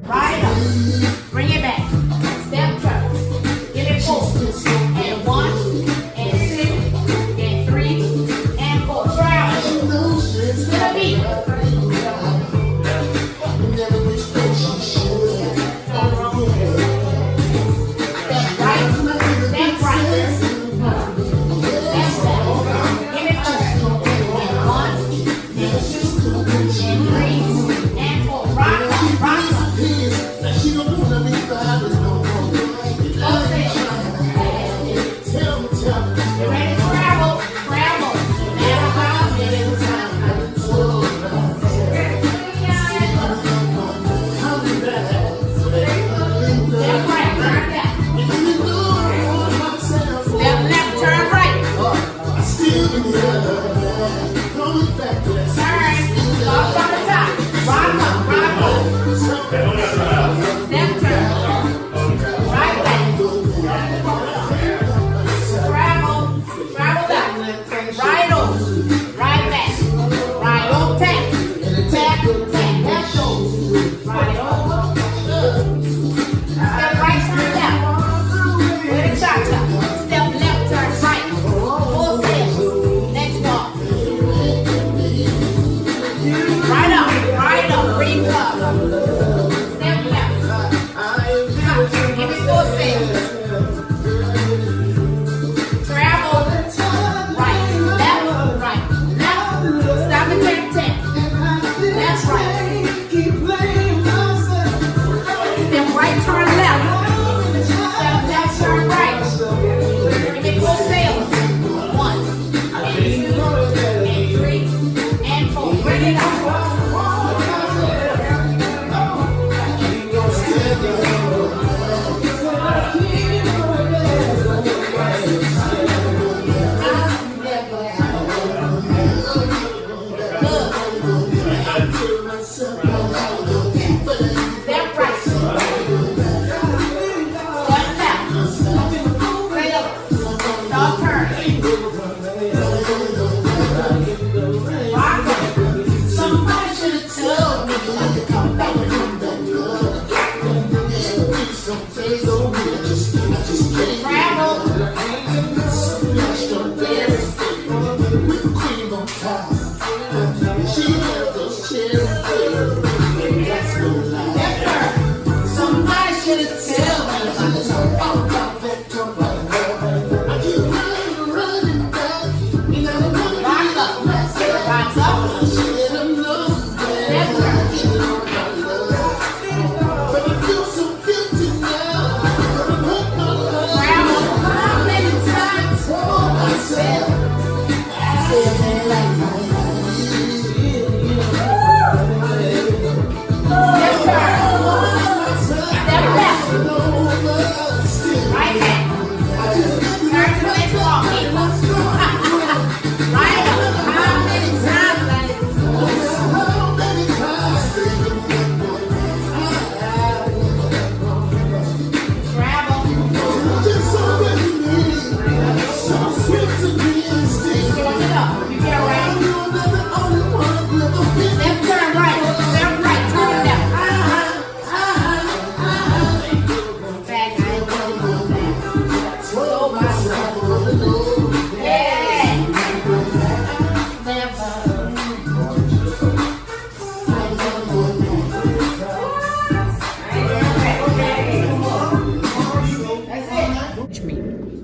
Right up. Bring it back. Step turn. Give it 4. And 1, and 2, and 3, and 4. Travel. To the beat.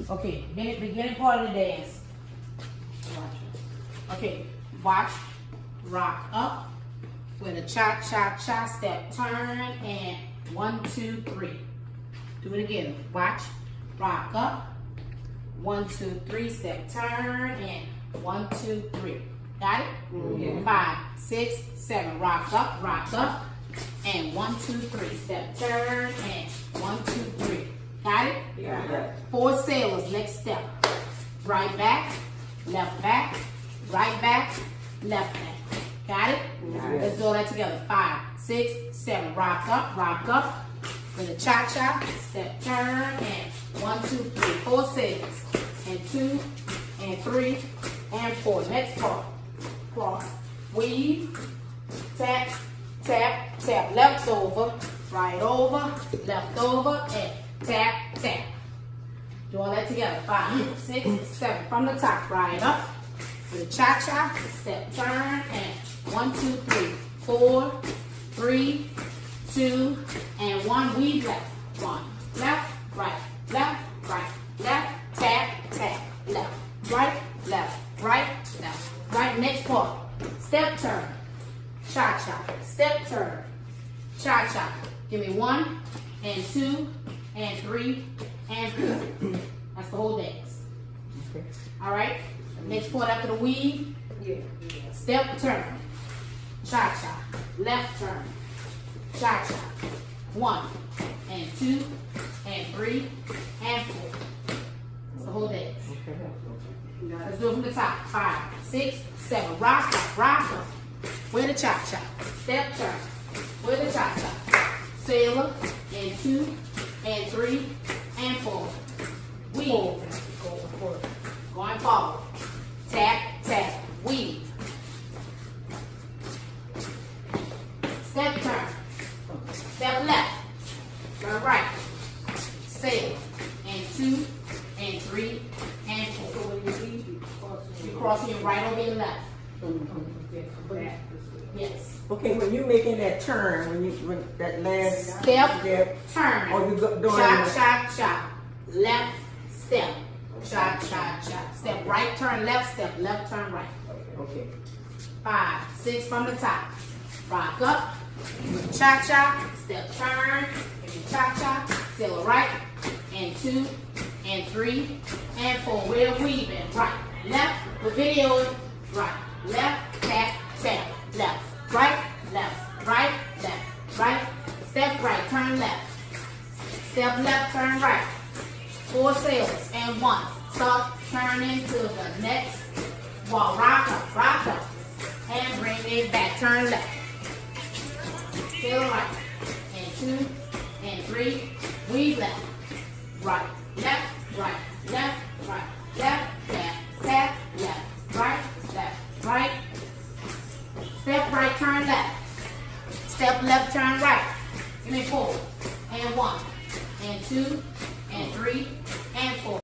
Okay, beginning part of the dance. Okay, watch, rock up with a cha-cha-cha step, turn, and 1, 2, 3. Do it again. Watch, rock up, 1, 2, 3, step, turn, and 1, 2, 3. Got it? Mm-hmm. 5, 6, 7. Rock up, and 1, 2, 3. Step, turn, and 1, 2, 3. Got it? Yeah. 4 sailors. Next step. Right back, left back, right back, left back. Got it? Yeah. Let's do all that together. 5, 6, 7. Rock up. With a cha-cha, step, turn, and 1, 2, 3. 4 sailors. And 2, and 3, and 4. Next part. Cross. Weave. Tap, tap, tap. Left over. right over, left over, and tap, tap. Do all that together. 5, 6, 7. From the top, right up. With a cha-cha, step, turn, and 1, 2, 3, 4, 3, 2, and 1. Weave left. 1, left, right, left, right, left, tap, tap, left, right, left, right. Next part. Step, turn, cha-cha, step, turn, cha-cha. Give me 1, and 2, and 3, and 4. That's the whole dance. Okay. All right. Next part after the weave. Yeah. Step, turn, cha-cha, left turn, cha-cha. 1, and 2, and 3, and 4. That's the whole dance. Okay. Let's do it from the top. 5, 6, 7. Rock up, rock up. With the cha-cha. Step, turn. With the cha-cha. Sailor, and 2, and 3, and 4. Weave. Going forward. Tap, tap, weave. Step, turn. Step left. Turn right. Sail. And 2, and 3, and 4. So when you weave, you're crossing your right over your left. Yes. Okay, when you're making that turn, when that last Step, step, turn. or you go doing Cha, the- cha, cha. Left, step. Cha, cha, cha. Step right, turn left, step left, turn right. Okay. 5, 6 from the top. Rock up. Cha, cha. Step, turn. Cha, cha. Sail right. And 2, and 3, and 4. We're weaving. Right, left. The video is right, left, tap, tap. Left, right, left, right, left, right. Step right, turn left. Step left, turn right. 4 sails and 1. Stop, turn into the next wall. Rock up, and bring it back. Turn left. Sail right, and 2, and 3. Weave left, right, left, right, left, right, left, tap, tap, left, right. Step right, turn left. Step left, turn right. Give me 4, and 1, and 2, and 3,